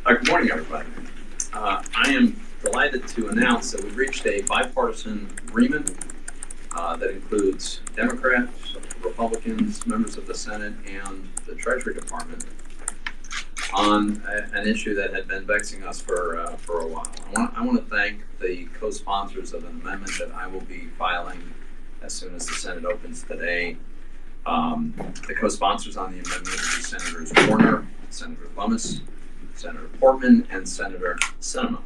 Good morning, everybody. I am delighted to announce that we've reached a bipartisan agreement that includes Democrats, Republicans, members of the Senate, and the Treasury Department on an issue that had been vexing us for a while. I want to thank the co-sponsors of an amendment that I will be filing as soon as the Senate opens today. The co-sponsors on the amendment will be Senators Warner, Senator Lummis, Senator Portman, and Senator Sinema.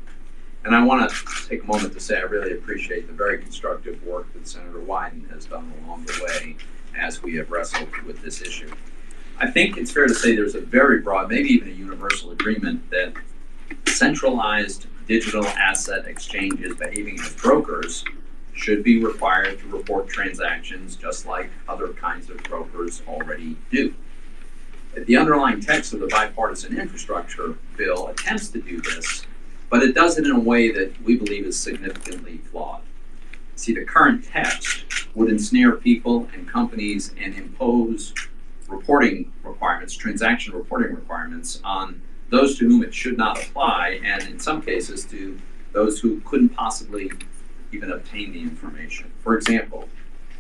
And I want to take a moment to say I really appreciate the very constructive work that Senator Wyden has done along the way as we have wrestled with this issue. I think it's fair to say there's a very broad, maybe even a universal agreement that centralized digital asset exchanges behaving as brokers should be required to report transactions just like other kinds of brokers already do. The underlying text of the bipartisan infrastructure bill attempts to do this, but it does it in a way that we believe is significantly flawed. See, the current text would ensnare people and companies and impose reporting requirements, transaction reporting requirements on those to whom it should not apply, and in some cases to those who couldn't possibly even obtain the information. For example,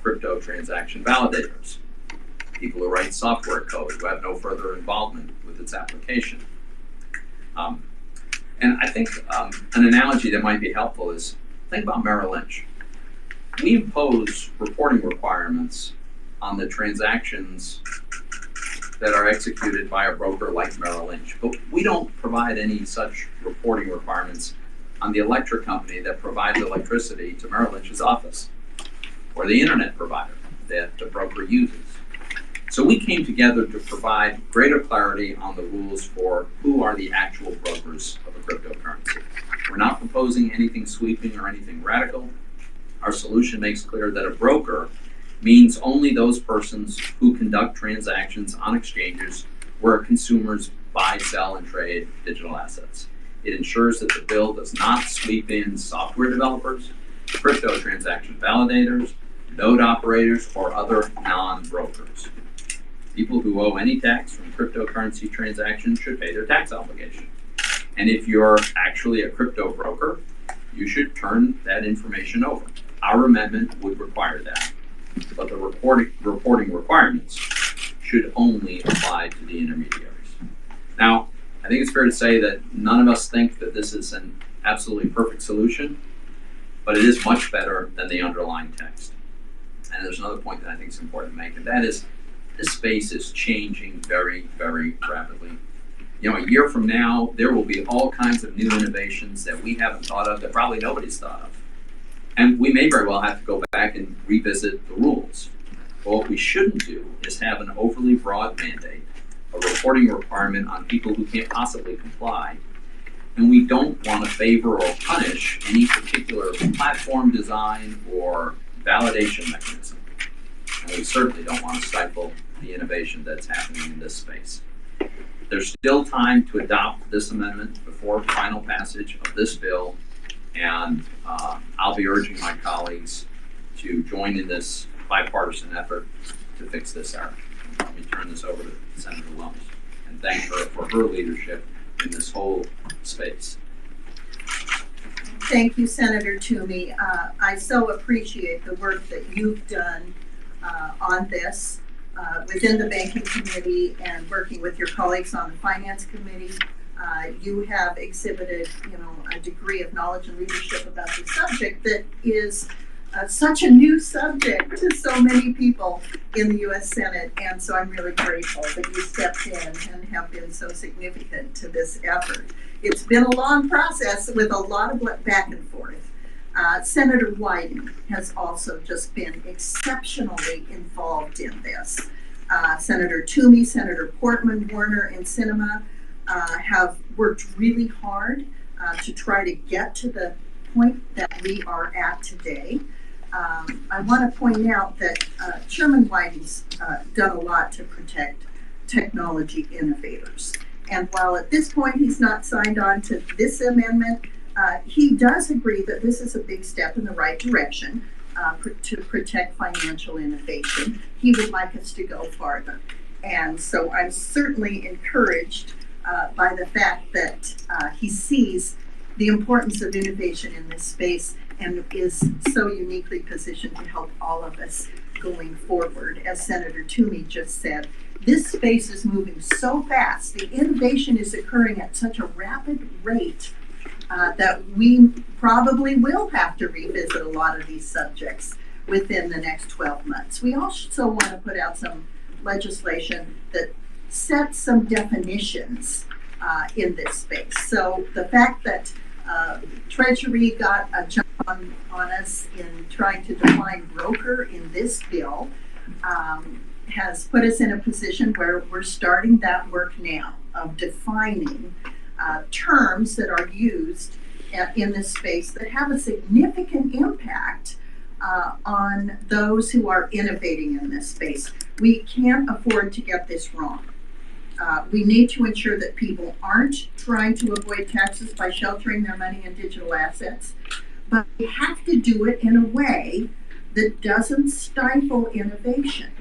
crypto transaction validators, people who write software code who have no further involvement with its application. And I think an analogy that might be helpful is, think about Merrill Lynch. We impose reporting requirements on the transactions that are executed by a broker like Merrill Lynch, but we don't provide any such reporting requirements on the electric company that provides electricity to Merrill Lynch's office, or the internet provider that the broker uses. So we came together to provide greater clarity on the rules for who are the actual brokers of a cryptocurrency. We're not proposing anything sweeping or anything radical. Our solution makes clear that a broker means only those persons who conduct transactions on exchanges where consumers buy, sell, and trade digital assets. It ensures that the bill does not sweep in software developers, crypto transaction validators, node operators, or other non-brokers. People who owe any tax from cryptocurrency transactions should pay their tax obligation. And if you're actually a crypto broker, you should turn that information over. Our amendment would require that, but the reporting requirements should only apply to the intermediaries. Now, I think it's fair to say that none of us think that this is an absolutely perfect solution, but it is much better than the underlying text. And there's another point that I think is important to make, and that is this space is changing very, very rapidly. You know, a year from now, there will be all kinds of new innovations that we haven't thought of, that probably nobody's thought of. And we may very well have to go back and revisit the rules. But what we shouldn't do is have an overly broad mandate, a reporting requirement on people who can't possibly comply. And we don't want to favor or punish any particular platform design or validation mechanism. And we certainly don't want to stifle the innovation that's happening in this space. There's still time to adopt this amendment before final passage of this bill, and I'll be urging my colleagues to join in this bipartisan effort to fix this error. Let me turn this over to Senator Lummis and thank her for her leadership in this whole space. Thank you, Senator Toomey. I so appreciate the work that you've done on this within the Banking Committee and working with your colleagues on the Finance Committee. You have exhibited, a degree of knowledge and leadership about the subject that is such a new subject to so many people in the U.S. Senate, and so I'm really grateful that you stepped in and have been so significant to this effort. It's been a long process with a lot of back and forth. Senator Wyden has also just been exceptionally involved in this. Senator Toomey, Senator Portman, Warner, and Sinema have worked really hard to try to get to the point that we are at today. I want to point out that Chairman Wyden's done a lot to protect technology innovators. And while at this point he's not signed on to this amendment, he does agree that this is a big step in the right direction to protect financial innovation. He would like us to go farther. And so I'm certainly encouraged by the fact that he sees the importance of innovation in this space and is so uniquely positioned to help all of us going forward. As Senator Toomey just said, this space is moving so fast. The innovation is occurring at such a rapid rate that we probably will have to revisit a lot of these subjects within the next 12 months. We also want to put out some legislation that sets some definitions in this space. So the fact that Treasury got a jump on us in trying to define broker in this bill has put us in a position where we're starting that work now of defining terms that are used in this space that have a significant impact on those who are innovating in this space. We can't afford to get this wrong. We need to ensure that people aren't trying to avoid taxes by sheltering their money in digital assets, but we have to do it in a way that doesn't stifle innovation.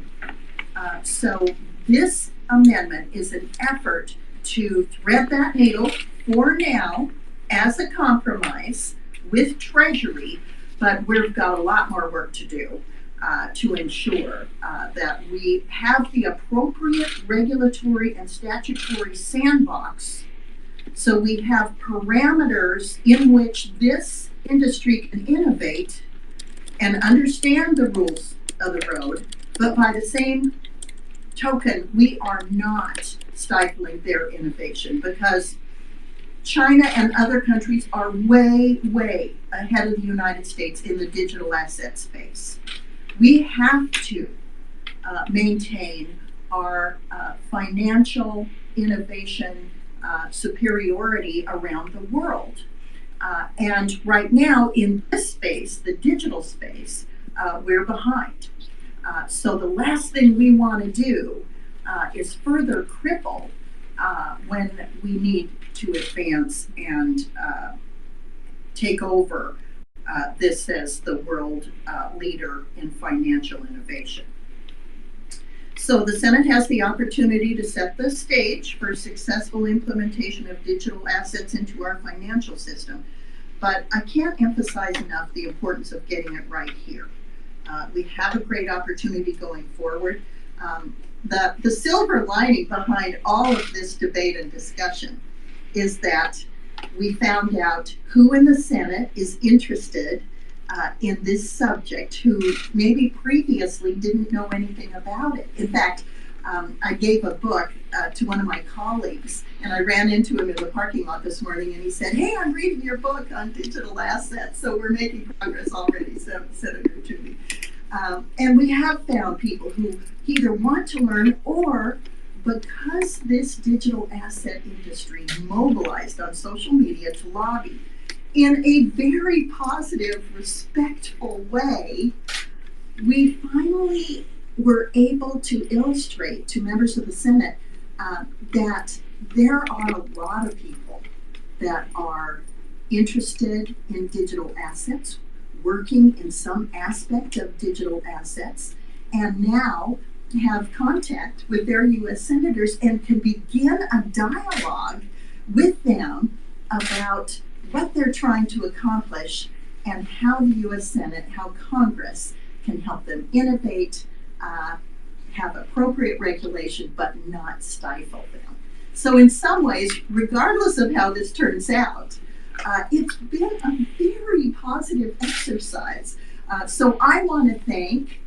So this amendment is an effort to thread that needle for now as a compromise with Treasury, but we've got a lot more work to do to ensure that we have the appropriate regulatory and statutory sandbox so we have parameters in which this industry can innovate and understand the rules of the road, but by the same token, we are not stifling their innovation because China and other countries are way, way ahead of the United States in the digital asset space. We have to maintain our financial innovation superiority around the world. And right now in this space, the digital space, we're behind. So the last thing we want to do is further cripple when we need to advance and take over this as the world leader in financial innovation. So the Senate has the opportunity to set the stage for successful implementation of digital assets into our financial system. But I can't emphasize enough the importance of getting it right here. We have a great opportunity going forward. The silver lining behind all of this debate and discussion is that we found out who in the Senate is interested in this subject, who maybe previously didn't know anything about it. In fact, I gave a book to one of my colleagues, and I ran into him in the parking lot this morning, and he said, "Hey, I'm reading your book on digital assets." So we're making progress already, Senator Toomey. And we have found people who either want to learn or because this digital asset industry mobilized on social media to lobby in a very positive, respectful way, we finally were able to illustrate to members of the Senate that there are a lot of people that are interested in digital assets, working in some aspect of digital assets, and now have contact with their U.S. senators and can begin a dialogue with them about what they're trying to accomplish and how the U.S. Senate, how Congress can help them innovate, have appropriate regulation, but not stifle them. So in some ways, regardless of how this turns out, it's been a very positive exercise. So I want to thank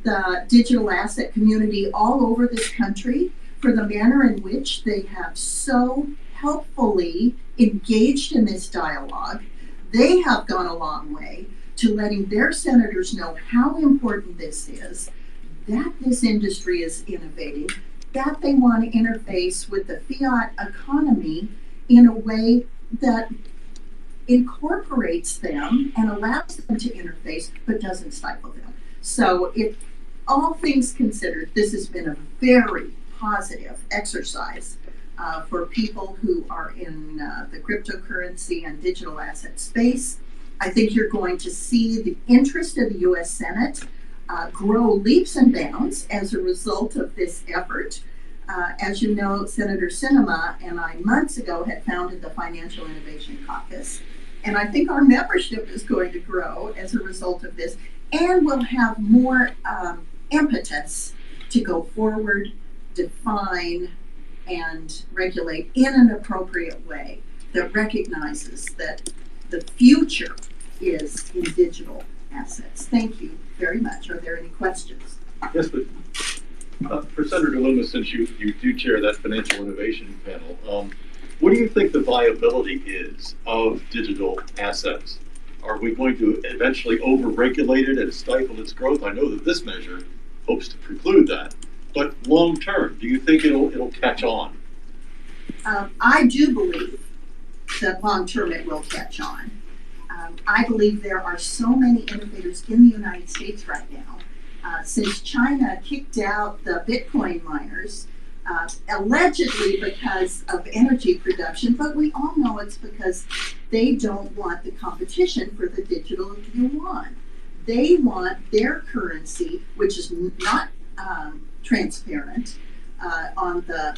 the digital asset community all over this country for the manner in which they have so helpfully engaged in this dialogue. They have gone a long way to letting their senators know how important this is, that this industry is innovating, that they want to interface with the fiat economy in a way that incorporates them and allows them to interface but doesn't stifle them. So if all things considered, this has been a very positive exercise for people who are in the cryptocurrency and digital asset space. I think you're going to see the interest of the U.S. Senate grow leaps and bounds as a result of this effort. As you know, Senator Sinema and I months ago had founded the Financial Innovation Caucus. And I think our membership is going to grow as a result of this. And we'll have more impetus to go forward, define, and regulate in an appropriate way that recognizes that the future is in digital assets. Thank you very much. Are there any questions? Yes, but for Senator Lummis, since you do chair that financial innovation panel, what do you think the viability is of digital assets? Are we going to eventually over-regulate it and stifle its growth? I know that this measure hopes to preclude that, but long term, do you think it'll catch on? I do believe that long term it will catch on. I believe there are so many innovators in the United States right now. Since China kicked out the Bitcoin miners, allegedly because of energy production, but we all know it's because they don't want the competition for the digital yuan. They want their currency, which is not transparent on the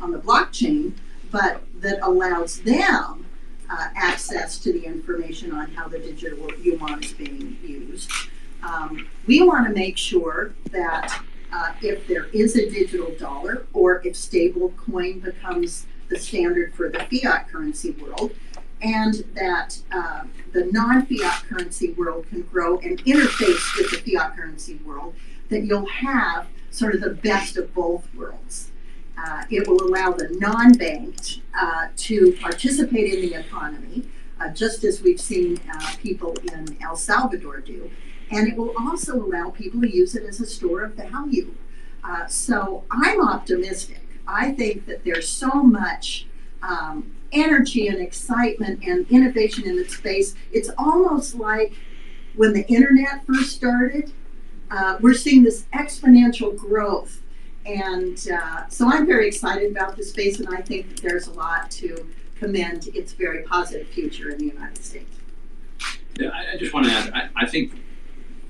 blockchain, but that allows them access to the information on how the digital yuan is being used. We want to make sure that if there is a digital dollar, or if stable coin becomes the standard for the fiat currency world, and that the non-fiat currency world can grow and interface with the fiat currency world, that you'll have sort of the best of both worlds. It will allow the non-banked to participate in the economy, just as we've seen people in El Salvador do. And it will also allow people to use it as a store of value. So I'm optimistic. I think that there's so much energy and excitement and innovation in the space. It's almost like when the internet first started, we're seeing this exponential growth. And so I'm very excited about this space, and I think that there's a lot to commend its very positive future in the United States. Yeah, I just want to add, I think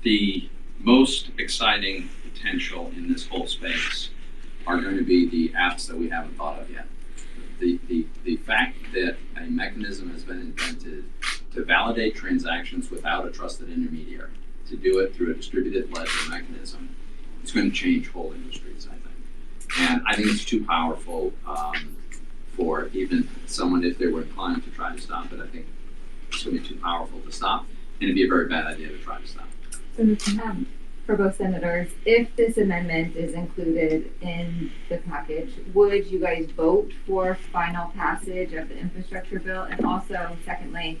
the most exciting potential in this whole space are going to be the apps that we haven't thought of yet. The fact that a mechanism has been invented to validate transactions without a trusted intermediary, to do it through a distributed ledger mechanism, is going to change whole industries, I think. And I think it's too powerful for even someone, if they were inclined to try to stop it. I think it's going to be too powerful to stop, and it'd be a very bad idea to try to stop. So, for both senators, if this amendment is included in the package, would you guys vote for final passage of the infrastructure bill? And also, secondly,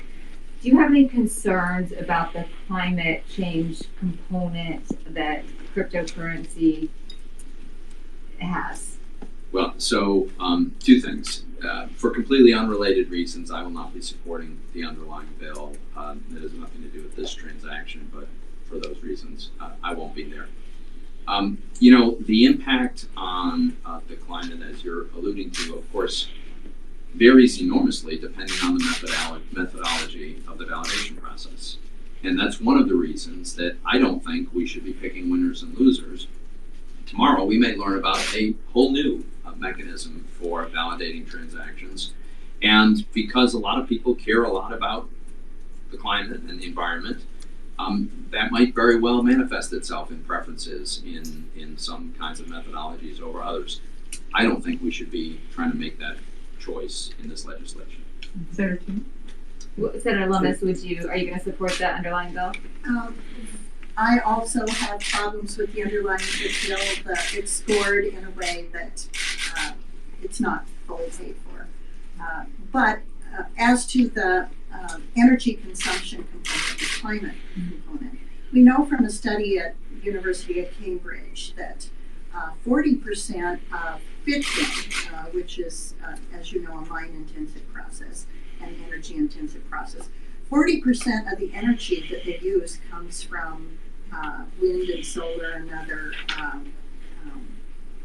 do you have any concerns about the climate change component that cryptocurrency has? Well, so two things. For completely unrelated reasons, I will not be supporting the underlying bill. It has nothing to do with this transaction, but for those reasons, I won't be there. You know, the impact on the climate, as you're alluding to, of course, varies enormously depending on the methodology of the validation process. And that's one of the reasons that I don't think we should be picking winners and losers. Tomorrow, we may learn about a whole new mechanism for validating transactions. And because a lot of people care a lot about the climate and the environment, that might very well manifest itself in preferences in some kinds of methodologies over others. I don't think we should be trying to make that choice in this legislation. Senator Toomey? Senator Lummis, are you going to support that underlying bill? I also have problems with the underlying bill, but it's scored in a way that it's not fully paid for. But as to the energy consumption component, the climate component, we know from a study at University of Cambridge that 40% of Bitcoin, which is, as you know, a mine-intensive process, an energy-intensive process, 40% of the energy that they use comes from wind and solar and other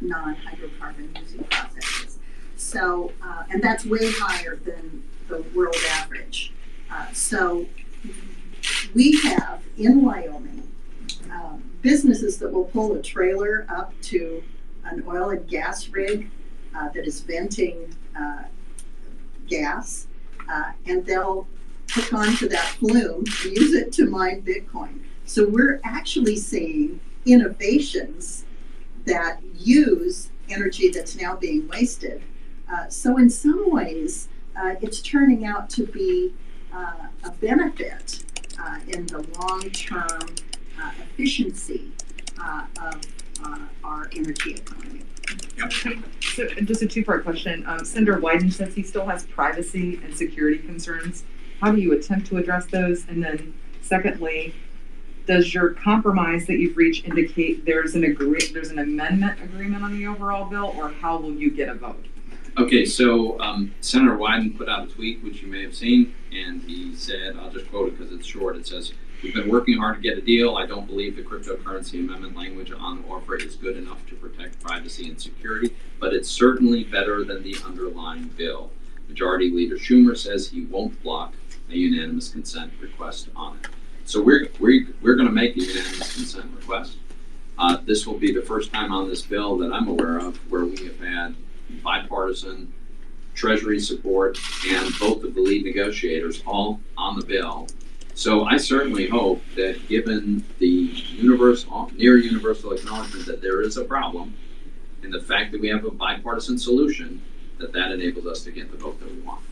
non-hydrocarbon using processes. So, and that's way higher than the world average. So we have in Wyoming businesses that will pull a trailer up to an oil and gas rig that is venting gas, and they'll hook onto that plume and use it to mine Bitcoin. So we're actually seeing innovations that use energy that's now being wasted. So in some ways, it's turning out to be a benefit in the long-term efficiency of our energy economy. So just a two-part question. Senator Wyden says he still has privacy and security concerns. How do you attempt to address those? And then secondly, does your compromise that you've reached indicate there's an amendment agreement on the overall bill, or how will you get a vote? Okay, so Senator Wyden put out a tweet, which you may have seen, and he said, I'll just quote it because it's short. It says, "We've been working hard to get a deal. I don't believe the cryptocurrency amendment language on offer is good enough to protect privacy and security, but it's certainly better than the underlying bill. Majority Leader Schumer says he won't block a unanimous consent request on it." So we're going to make a unanimous consent request. This will be the first time on this bill that I'm aware of where we have had bipartisan Treasury support and both of the lead negotiators all on the bill. So I certainly hope that, given the near universal acknowledgement that there is a problem, and the fact that we have a bipartisan solution, that enables us to get the vote that we want.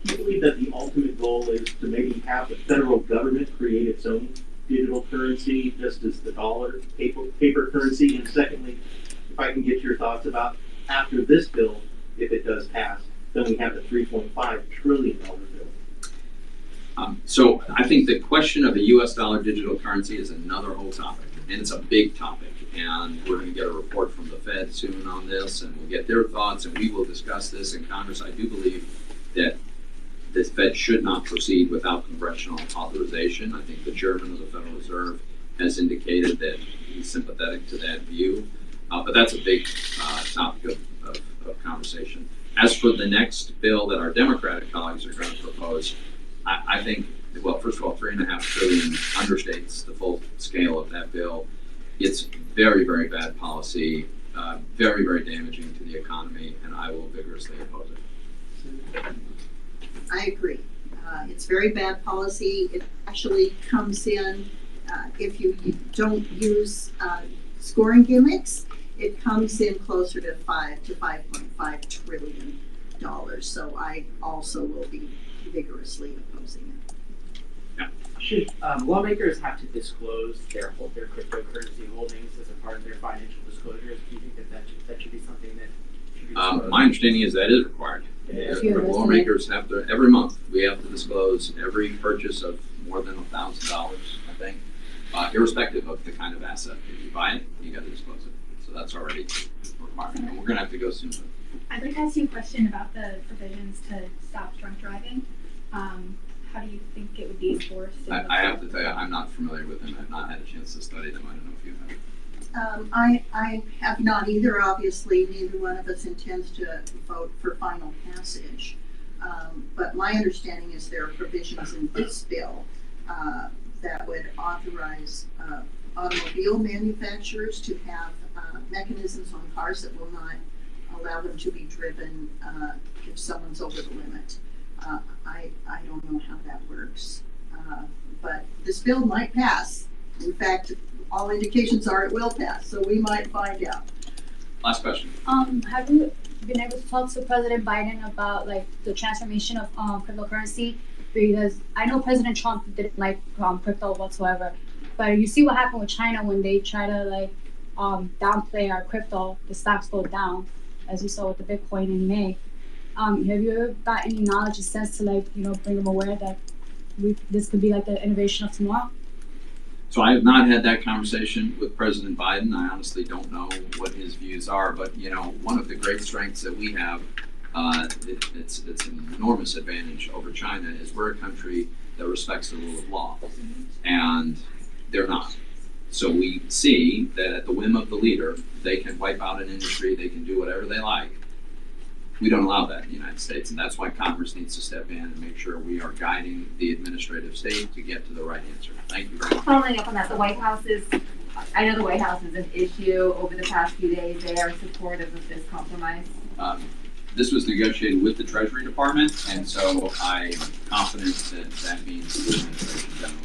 I believe that the ultimate goal is to maybe have the federal government create its own digital currency, just as the dollar, paper currency. And secondly, if I can get your thoughts about, after this bill, if it does pass, then we have the $3.5 trillion bill. So I think the question of a US dollar digital currency is another whole topic, and it's a big topic. And we're going to get a report from the Fed soon on this, and we'll get their thoughts, and we will discuss this in Congress. I do believe that the Fed should not proceed without congressional authorization. I think the chairman of the Federal Reserve has indicated that he's sympathetic to that view. But that's a big topic of conversation. As for the next bill that our Democratic colleagues are going to propose, I think, well, first of all, $3.5 trillion understates the full scale of that bill. It's very, very bad policy, very, very damaging to the economy, and I will vigorously oppose it. I agree. It's very bad policy. It actually comes in, if you don't use scoring gimmicks, it comes in closer to $5.5 trillion. So I also will be vigorously opposing it. Should lawmakers have to disclose their cryptocurrency holdings as a part of their financial disclosures? Do you think that should be something that should be disclosed? My understanding is that is required. Lawmakers have to, every month, we have to disclose every purchase of more than $1,000, I think, irrespective of the kind of asset. If you buy it, you got to disclose it. So that's already required, and we're going to have to go soon. I'd like to ask you a question about the provisions to stop drunk driving. How do you think it would be enforced? I have to tell you, I'm not familiar with them. I've not had a chance to study them. I don't know if you have. I have not either. Obviously, neither one of us intends to vote for final passage. But my understanding is there are provisions in this bill that would authorize automobile manufacturers to have mechanisms on cars that will not allow them to be driven if someone's over the limit. I don't know how that works, but this bill might pass. In fact, all indications are it will pass, so we might find out. Last question. Have you been able to talk to President Biden about like the transformation of cryptocurrency? Because I know President Trump didn't like crypto whatsoever, but you see what happened with China when they try to like downplay our crypto. The stocks go down, as you saw with the Bitcoin in May. Have you ever got any knowledge or sense to like, bring them aware that this could be like the innovation of tomorrow? So I have not had that conversation with President Biden. I honestly don't know what his views are, but one of the great strengths that we have, it's an enormous advantage over China, is we're a country that respects the rule of law, and they're not. So we see that at the whim of the leader, they can wipe out an industry, they can do whatever they like. We don't allow that in the United States, and that's why Congress needs to step in and make sure we are guiding the administrative state to get to the right answer. Thank you very much. Following up on that, the White House is I know the White House is an issue over the past few days. They are supportive of this compromise. This was negotiated with the Treasury Department, and so I'm confident that that means the administration generally